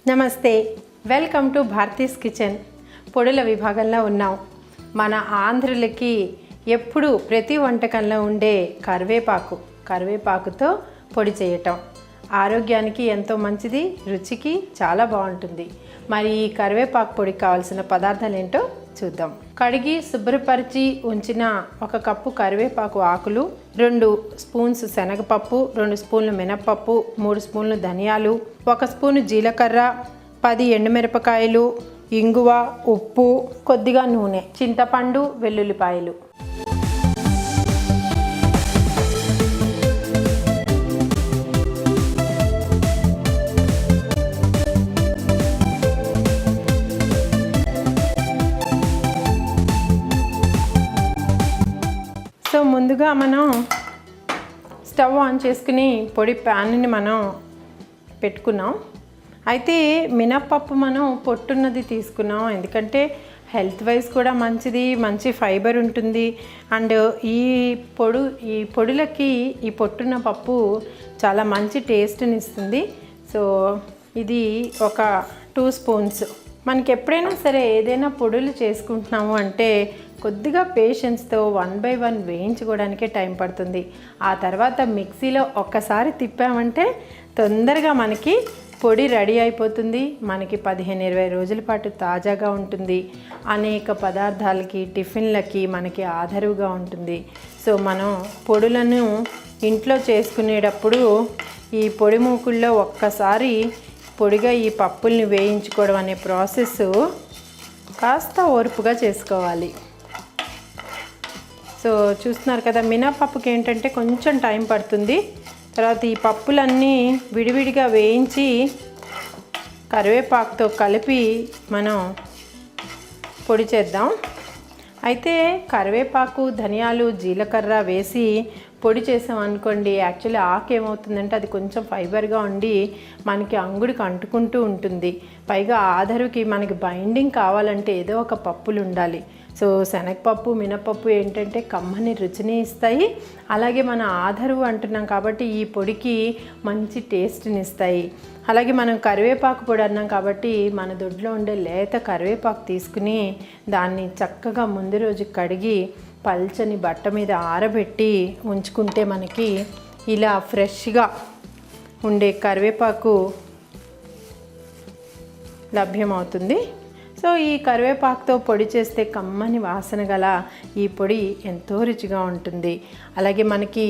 నమస్తే, welcome to Bharati's kitchen. పొడుల విభాగంలో ఉన్నాం. మన ఆంధ్రులకి ఎప్పుడు ప్రతి వంటకంలో ఉండే కరివేపాకుతో పొడి చేయటం ఆరోగ్యానికి ఎంతో మంచిది, రుచికి చాలా బాగుంటుంది. మరి ఈ కరివేపాకు పొడికి కావాల్సిన పదార్థాలు ఏంటో చూద్దాం. కడిగి శుభ్రపరిచి ఉంచిన 1 కప్పు కరివేపాకు ఆకులు, 2 స్పూన్స్ శనగపప్పు, 2 స్పూన్లు మినప్పప్పు, 3 స్పూన్లు ధనియాలు, 1 స్పూను జీలకర్ర, 10 ఎండుమిరపకాయలు, ఇంగువ, ఉప్పు, కొద్దిగా నూనె, చింతపండు, వెల్లుల్లిపాయలు. సో ముందుగా మనం స్టవ్ ఆన్ చేసుకుని పొడి ప్యాన్ని మనం పెట్టుకున్నాం. అయితే మినప్పప్పు మనం పొట్టున్నది తీసుకున్నాం, ఎందుకంటే హెల్త్ వైజ్ కూడా మంచిది, మంచి ఫైబర్ ఉంటుంది. అండ్ ఈ పొడులకి ఈ పొట్టున్న పప్పు చాలా మంచి టేస్ట్ని ఇస్తుంది. సో ఇది ఒక 2 స్పూన్స్. మనకి ఎప్పుడైనా సరే ఏదైనా పొడులు చేసుకుంటున్నాము అంటే కొద్దిగా పేషెన్స్తో 1 by 1 వేయించుకోవడానికే టైం పడుతుంది. ఆ తర్వాత మిక్సీలో ఒక్కసారి తిప్పామంటే తొందరగా మనకి పొడి రెడీ అయిపోతుంది. మనకి 15-20 రోజుల పాటు తాజాగా ఉంటుంది. అనేక పదార్థాలకి, టిఫిన్లకి మనకి ఆధారుగా ఉంటుంది. సో మనం పొడులను ఇంట్లో చేసుకునేటప్పుడు ఈ పొడి మూకుల్లో ఒక్కసారి పొడిగా ఈ పప్పుల్ని వేయించుకోవడం అనే ప్రాసెస్ కాస్త ఓర్పుగా చేసుకోవాలి. సో చూస్తున్నారు కదా, మినపప్పుకి ఏంటంటే కొంచెం టైం పడుతుంది. తర్వాత ఈ పప్పులన్నీ విడివిడిగా వేయించి కరివేపాకుతో కలిపి మనం పొడి చేద్దాం. అయితే కరివేపాకు, ధనియాలు, జీలకర్ర వేసి పొడి చేసాం అనుకోండి, యాక్చువల్లీ ఆకు ఏమవుతుందంటే అది కొంచెం ఫైబర్గా ఉండి మనకి అంగుడికి అంటుకుంటూ ఉంటుంది. పైగా ఆధారుకి మనకి బైండింగ్ కావాలంటే ఏదో ఒక పప్పులు ఉండాలి. సో శనగపప్పు, మినపప్పు ఏంటంటే కమ్మని రుచిని ఇస్తాయి. అలాగే మన ఆధారు అంటున్నాం కాబట్టి ఈ పొడికి మంచి టేస్ట్ని ఇస్తాయి. అలాగే మనం కరివేపాకు పొడి అన్నాం కాబట్టి మన దొడ్లో ఉండే లేత కరివేపాకు తీసుకుని దాన్ని చక్కగా ముందు రోజు కడిగి పల్చని బట్ట మీద ఆరబెట్టి ఉంచుకుంటే మనకి ఇలా ఫ్రెష్గా ఉండే కరివేపాకు లభ్యమవుతుంది. సో ఈ కరివేపాకుతో పొడి చేస్తే కమ్మని వాసన గల ఈ పొడి ఎంతో రుచిగా ఉంటుంది. అలాగే మనకి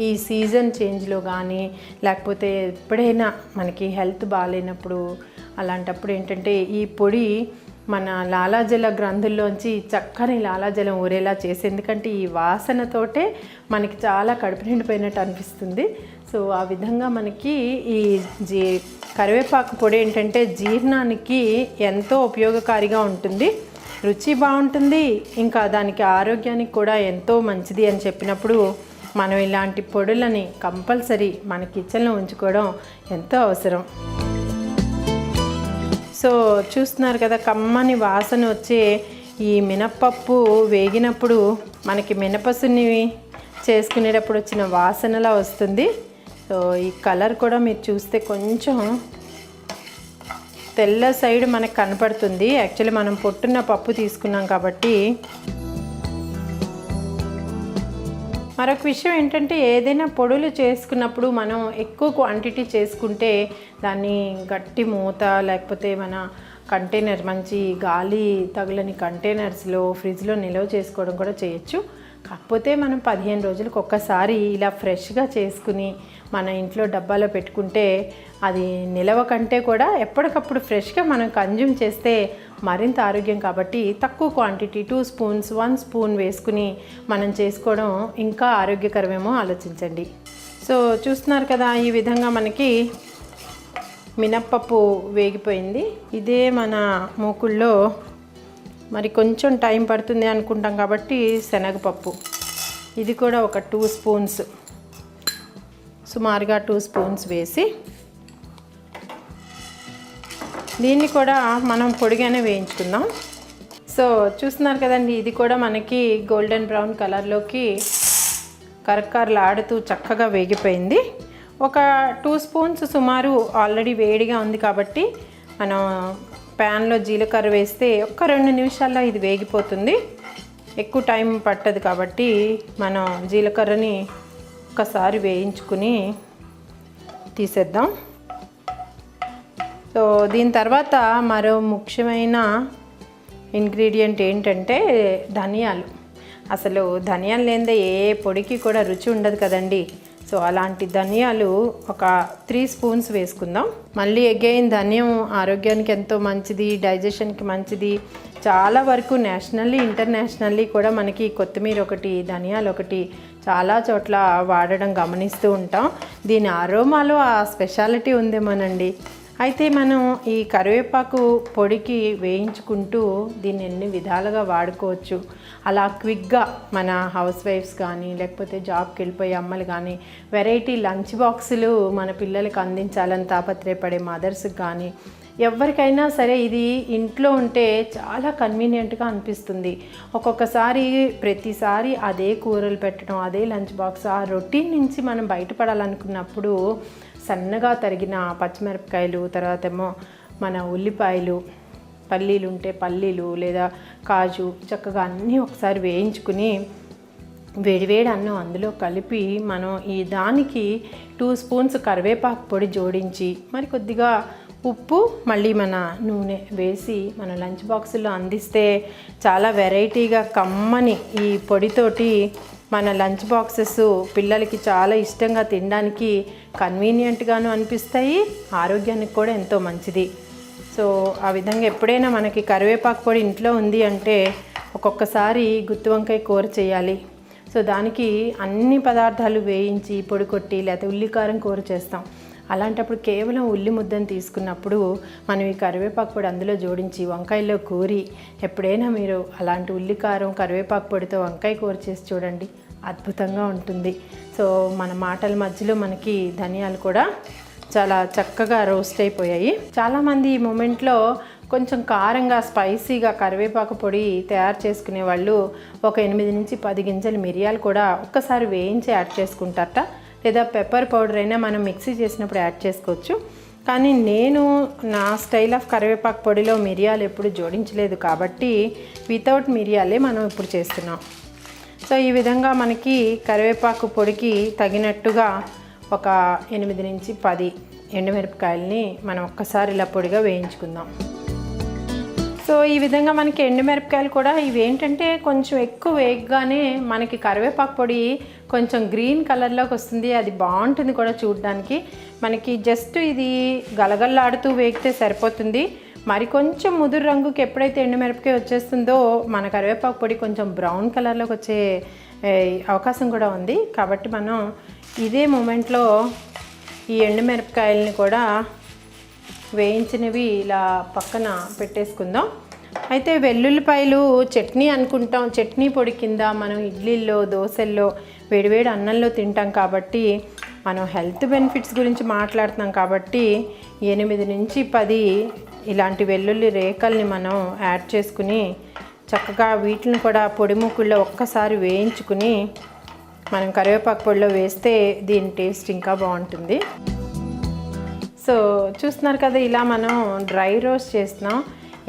ఈ సీజన్ చేంజ్లో కానీ లేకపోతే ఎప్పుడైనా మనకి హెల్త్ బాగాలేనప్పుడు అలాంటప్పుడు ఏంటంటే ఈ పొడి మన లాలాజల గ్రంథుల్లోంచి చక్కని లాలాజలం ఊరేలా చేసి, ఎందుకంటే ఈ వాసనతోటే మనకి చాలా కడుపు నిండిపోయినట్టు అనిపిస్తుంది. సో ఆ విధంగా మనకి ఈ కరివేపాకు పొడి ఏంటంటే జీర్ణానికి ఎంతో ఉపయోగకారిగా ఉంటుంది, రుచి బాగుంటుంది, ఇంకా దానికి ఆరోగ్యానికి కూడా ఎంతో మంచిది అని చెప్పినప్పుడు మనం ఇలాంటి పొడులని కంపల్సరీ మన కిచెన్లో ఉంచుకోవడం ఎంతో అవసరం. సో చూస్తున్నారు కదా, కమ్మని వాసన వచ్చే ఈ మినప్పప్పు వేగినప్పుడు మనకి మినపసుని చేసుకునేటప్పుడు వచ్చిన వాసనలా వస్తుంది. సో ఈ కలర్ కూడా మీరు చూస్తే కొంచెం తెల్ల సైడ్ మనకు కనపడుతుంది. యాక్చువల్లీ మనం పొట్టున్న పప్పు తీసుకున్నాం కాబట్టి. మరొక విషయం ఏంటంటే ఏదైనా పొడులు చేసుకున్నప్పుడు మనం ఎక్కువ క్వాంటిటీ చేసుకుంటే దాన్ని గట్టి మూత లేకపోతే మన కంటైనర్, మంచి గాలి తగులని కంటైనర్స్లో ఫ్రిడ్జ్లో నిల్వ చేసుకోవడం కూడా చేయొచ్చు. కాకపోతే మనం 15 రోజులకు ఒక్కసారి ఇలా ఫ్రెష్గా చేసుకుని మన ఇంట్లో డబ్బాలో పెట్టుకుంటే అది నిలవ కంటే కూడా ఎప్పటికప్పుడు ఫ్రెష్గా మనం కన్జ్యూమ్ చేస్తే మరింత ఆరోగ్యం. కాబట్టి తక్కువ క్వాంటిటీ 2 స్పూన్స్, 1 స్పూన్ వేసుకుని మనం చేసుకోవడం ఇంకా ఆరోగ్యకరమేమో ఆలోచించండి. సో చూస్తున్నారు కదా, ఈ విధంగా మనకి మినప్పప్పు వేగిపోయింది. ఇదే మన మూకుల్లో మరి కొంచెం టైం పడుతుంది అనుకుంటాం కాబట్టి శనగపప్పు, ఇది కూడా ఒక 2 స్పూన్స్, సుమారుగా 2 స్పూన్స్ వేసి దీన్ని కూడా మనం పొడిగానే వేయించుకుందాం. సో చూస్తున్నారు కదండి, ఇది కూడా మనకి గోల్డెన్ బ్రౌన్ కలర్లోకి కరకరలాడుతూ చక్కగా వేగిపోయింది. ఒక 2 స్పూన్స్ సుమారు ఆల్రెడీ వేడిగా ఉంది కాబట్టి మనం ప్యాన్లో జీలకర్ర వేస్తే ఒక్క 2 నిమిషాల్లో ఇది వేగిపోతుంది. ఎక్కువ టైం పట్టదు కాబట్టి మనం జీలకర్రని ఒక్కసారి వేయించుకుని తీసేద్దాం. సో దీని తర్వాత మరో ముఖ్యమైన ఇంగ్రీడియంట్ ఏంటంటే ధనియాలు. అసలు ధనియాలు లేనిదే ఏ పొడికి కూడా రుచి ఉండదు కదండి. సో అలాంటి ధనియాలు ఒక 3 స్పూన్స్ వేసుకుందాం. మళ్ళీ అగైన్ ధనియం ఆరోగ్యానికి ఎంతో మంచిది, డైజెషన్కి మంచిది. చాలా వరకు నేషనల్లీ ఇంటర్నేషనల్లీ కూడా మనకి కొత్తిమీర ఒకటి, ధనియాలు ఒకటి చాలా చోట్ల వాడడం గమనిస్తూ ఉంటాం. దీని అరోమాలో ఆ స్పెషాలిటీ ఉందేమోనండి. అయితే మనం ఈ కరివేపాకు పొడికి వేయించుకుంటూ దీన్ని ఎన్ని విధాలుగా వాడుకోవచ్చు. అలా క్విక్గా మన హౌస్ వైఫ్స్ కానీ లేకపోతే జాబ్కి వెళ్ళిపోయే అమ్మలు కానీ వెరైటీ లంచ్ బాక్సులు మన పిల్లలకి అందించాలని తాపత్రయపడే మదర్స్కి కానీ ఎవరికైనా సరే ఇది ఇంట్లో ఉంటే చాలా కన్వీనియంట్గా అనిపిస్తుంది. ఒక్కొక్కసారి ప్రతిసారి అదే కూరలు పెట్టడం, అదే లంచ్ బాక్స్, ఆ రొటీన్ నుంచి మనం బయటపడాలనుకున్నప్పుడు సన్నగా తరిగిన పచ్చిమిరపకాయలు, తర్వాత ఏమో మన ఉల్లిపాయలు, పల్లీలు ఉంటే పల్లీలు లేదా కాజు చక్కగా అన్నీ ఒకసారి వేయించుకుని వేడివేడి అన్నం అందులో కలిపి మనం ఈ దానికి 2 స్పూన్స్ కరివేపాకు పొడి జోడించి మరి కొద్దిగా ఉప్పు, మళ్ళీ మన నూనె వేసి మన లంచ్ బాక్సుల్లో అందిస్తే చాలా వెరైటీగా కమ్మని ఈ పొడితోటి మన లంచ్ బాక్సెస్ పిల్లలకి చాలా ఇష్టంగా తినడానికి కన్వీనియంట్గాను అనిపిస్తాయి, ఆరోగ్యానికి కూడా ఎంతో మంచిది. సో ఆ విధంగా ఎప్పుడైనా మనకి కరివేపాకు పొడి ఇంట్లో ఉంది అంటే ఒక్కొక్కసారి గుత్తి వంకాయ కూర చేయాలి. సో దానికి అన్ని పదార్థాలు వేయించి పొడి కొట్టి లేకపోతే ఉల్లికారం కూర చేస్తాం. అలాంటప్పుడు కేవలం ఉల్లి ముద్దను తీసుకున్నప్పుడు మనం ఈ కరివేపాకు పొడి అందులో జోడించి వంకాయలో కూరి ఎప్పుడైనా మీరు అలాంటి ఉల్లికారం కరివేపాకు పొడితో వంకాయ కూర చేసి చూడండి, అద్భుతంగా ఉంటుంది. సో మన మాటల మధ్యలో మనకి ధనియాలు కూడా చాలా చక్కగా రోస్ట్ అయిపోయాయి. చాలామంది ఈ మూమెంట్లో కొంచెం కారంగా స్పైసీగా కరివేపాకు పొడి తయారు చేసుకునే వాళ్ళు ఒక 8 నుంచి 10 గింజలు మిరియాలు కూడా ఒక్కసారి వేయించి యాడ్ చేసుకుంటారట. లేదా పెప్పర్ పౌడర్ అయినా మనం మిక్సీ చేసినప్పుడు యాడ్ చేసుకోవచ్చు. కానీ నేను నా స్టైల్ ఆఫ్ కరివేపాకు పొడిలో మిరియాలు ఎప్పుడు జోడించలేదు కాబట్టి వితౌట్ మిరియాలే మనం ఇప్పుడు చేస్తున్నాం. సో ఈ విధంగా మనకి కరివేపాకు పొడికి తగినట్టుగా ఒక 8 నుంచి 10 ఎండుమిరపకాయలని మనం ఒక్కసారి ఇలా పొడిగా వేయించుకుందాం. సో ఈ విధంగా మనకి ఎండుమిరపకాయలు కూడా ఇవి ఏంటంటే కొంచెం ఎక్కువ వేగగానే మనకి కరివేపాకు పొడి కొంచెం గ్రీన్ కలర్లోకి వస్తుంది, అది బాగుంటుంది కూడా చూడడానికి. మనకి జస్ట్ ఇది గలగల్లాడుతూ వేగితే సరిపోతుంది. మరి కొంచెం ముదురు రంగుకి ఎప్పుడైతే ఎండుమిరపకాయ వచ్చేస్తుందో మన కరివేపాకు పొడి కొంచెం బ్రౌన్ కలర్లోకి వచ్చే అవకాశం కూడా ఉంది. కాబట్టి మనం ఇదే మూమెంట్లో ఈ ఎండుమిరపకాయలని కూడా వేయించినవి ఇలా పక్కన పెట్టేసుకుందాం. అయితే వెల్లుల్లిపాయలు చట్నీ అనుకుంటాం, చట్నీ పొడి కింద మనం ఇడ్లీల్లో, దోశల్లో, వేడివేడి అన్నంలో తింటాం కాబట్టి మనం హెల్త్ బెనిఫిట్స్ గురించి మాట్లాడుతున్నాం కాబట్టి 8 నుంచి 10 ఇలాంటి వెల్లుల్లి రేకల్ని మనం యాడ్ చేసుకుని చక్కగా వీటిని కూడా పొడి ముక్కుల్లో ఒక్కసారి వేయించుకుని మనం కరివేపాకు పొడిలో వేస్తే దీని టేస్ట్ ఇంకా బాగుంటుంది. సో చూస్తున్నారు కదా, ఇలా మనం డ్రై రోస్ట్ చేస్తున్నాం.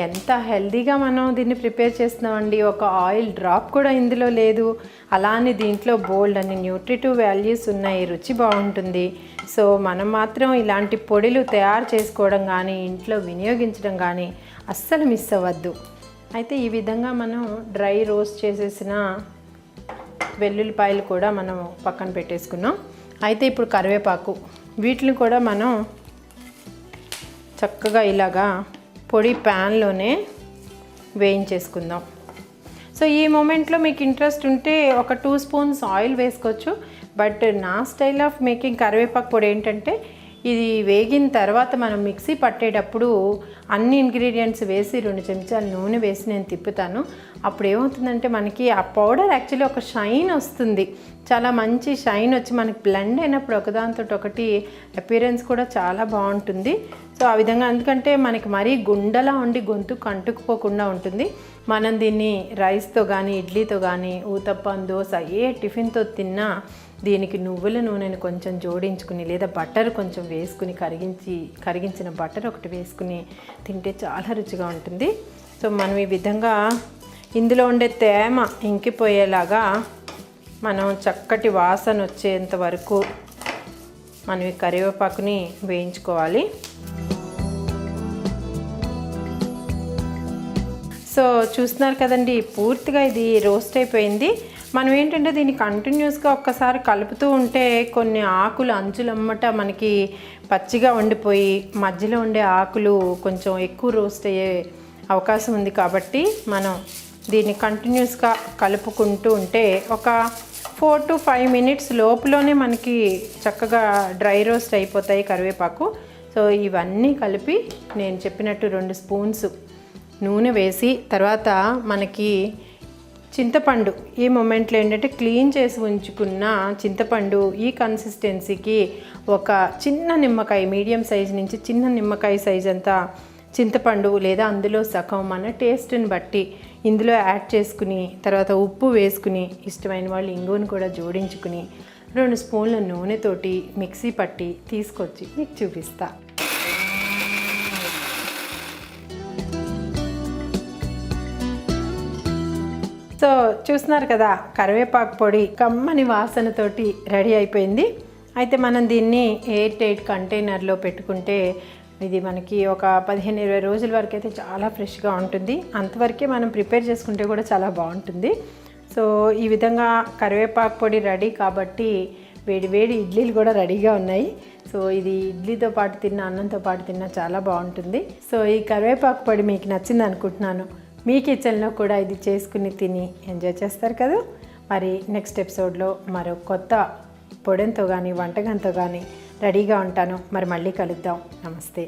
ఎంత హెల్తీగా మనం దీన్ని ప్రిపేర్ చేస్తున్నామండి. ఒక ఆయిల్ డ్రాప్ కూడా ఇందులో లేదు. అలానే దీంట్లో బోల్డ్ అని న్యూట్రిటివ్ వాల్యూస్ ఉన్నాయి, రుచి బాగుంటుంది. సో మనం మాత్రం ఇలాంటి పొడిలు తయారు చేసుకోవడం కానీ ఇంట్లో వినియోగించడం కానీ అస్సలు మిస్ అవ్వద్దు. అయితే ఈ విధంగా మనం డ్రై రోస్ట్ చేసేసిన వెల్లుల్లిపాయలు కూడా మనం పక్కన పెట్టేసుకున్నాం. అయితే ఇప్పుడు కరివేపాకు, వీటిని కూడా మనం చక్కగా ఇలాగా పొడి ప్యాన్లోనే వేయించేసుకుందాం. సో ఈ మూమెంట్లో మీకు ఇంట్రెస్ట్ ఉంటే ఒక 2 స్పూన్స్ ఆయిల్ వేసుకోవచ్చు. బట్ నా స్టైల్ ఆఫ్ మేకింగ్ కరివేపాకు పొడి ఏంటంటే ఇది వేగిన తర్వాత మనం మిక్సీ పట్టేటప్పుడు అన్ని ఇంగ్రీడియంట్స్ వేసి 2 చెంచాలు నూనె వేసి నేను తిప్పుతాను. అప్పుడు ఏమవుతుందంటే మనకి ఆ పౌడర్ యాక్చువల్లీ ఒక షైన్ వస్తుంది, చాలా మంచి షైన్ వచ్చి మనకి బ్లెండ్ అయినప్పుడు ఒకదానితో ఒకటి అపియరెన్స్ కూడా చాలా బాగుంటుంది. సో ఆ విధంగా ఎందుకంటే మనకి మరీ గుండలా ఉండి గొంతుకు అంటుకుపోకుండా ఉంటుంది. మనం దీన్ని రైస్తో కానీ ఇడ్లీతో కానీ ఊతప్పం దోశ ఏ టిఫిన్తో తిన్నా దీనికి నువ్వుల నూనెను కొంచెం జోడించుకుని లేదా బటర్ కొంచెం వేసుకుని కరిగించిన బటర్ ఒకటి వేసుకుని తింటే చాలా రుచిగా ఉంటుంది. సో మనం ఈ విధంగా ఇందులో ఉండే తేమ ఇంకిపోయేలాగా మనం చక్కటి వాసన వచ్చేంత వరకు మనం ఈ కరివేపాకుని వేయించుకోవాలి. సో చూస్తున్నారు కదండి, పూర్తిగా ఇది రోస్ట్ అయిపోయింది. మనం ఏంటంటే దీన్ని కంటిన్యూస్గా ఒక్కసారి కలుపుతూ ఉంటే కొన్ని ఆకులు అంచులమ్మట మనకి పచ్చిగా ఉండిపోయి మధ్యలో ఉండే ఆకులు కొంచెం ఎక్కువ రోస్ట్ అయ్యే అవకాశం ఉంది. కాబట్టి మనం దీన్ని కంటిన్యూస్గా కలుపుకుంటూ ఉంటే ఒక 4 to 5 minutes లోపులోనే మనకి చక్కగా డ్రై రోస్ట్ అయిపోతాయి కరివేపాకు. సో ఇవన్నీ కలిపి నేను చెప్పినట్టు 2 స్పూన్స్ నూనె వేసి తర్వాత మనకి చింతపండు ఈ మొమెంట్లో ఏంటంటే క్లీన్ చేసి ఉంచుకున్న చింతపండు ఈ కన్సిస్టెన్సీకి ఒక చిన్న నిమ్మకాయ మీడియం సైజ్ నుంచి చిన్న నిమ్మకాయ సైజ్ అంతా చింతపండు లేదా అందులో సగం మన టేస్ట్ని బట్టి ఇందులో యాడ్ చేసుకుని తర్వాత ఉప్పు వేసుకుని ఇష్టమైన వాళ్ళు ఇంగువను కూడా జోడించుకుని 2 స్పూన్ల నూనెతోటి మిక్సీ పట్టి తీసుకొచ్చి మీకు చూపిస్తా. సో చూస్తున్నారు కదా, కరివేపాకు పొడి కమ్మని వాసనతోటి రెడీ అయిపోయింది. అయితే మనం దీన్ని ఎయిర్ టైట్ కంటైనర్లో పెట్టుకుంటే ఇది మనకి ఒక 15-20 రోజుల వరకు అయితే చాలా ఫ్రెష్గా ఉంటుంది. అంతవరకే మనం ప్రిపేర్ చేసుకుంటే కూడా చాలా బాగుంటుంది. సో ఈ విధంగా కరివేపాకు పొడి రెడీ కాబట్టి వేడి వేడి ఇడ్లీలు కూడా రెడీగా ఉన్నాయి. సో ఇది ఇడ్లీతో పాటు తిన్నా అన్నంతో పాటు తిన్నా చాలా బాగుంటుంది. సో ఈ కరివేపాకు పొడి మీకు నచ్చింది అనుకుంటున్నాను. మీ కిచెన్లో కూడా ఇది చేసుకుని తిని ఎంజాయ్ చేస్తారు కదా. మరి నెక్స్ట్ ఎపిసోడ్లో మరో కొత్త పొడంతో కానీ వంటకంతో కానీ రెడీగా ఉంటాను. మరి మళ్ళీ కలుద్దాం. నమస్తే.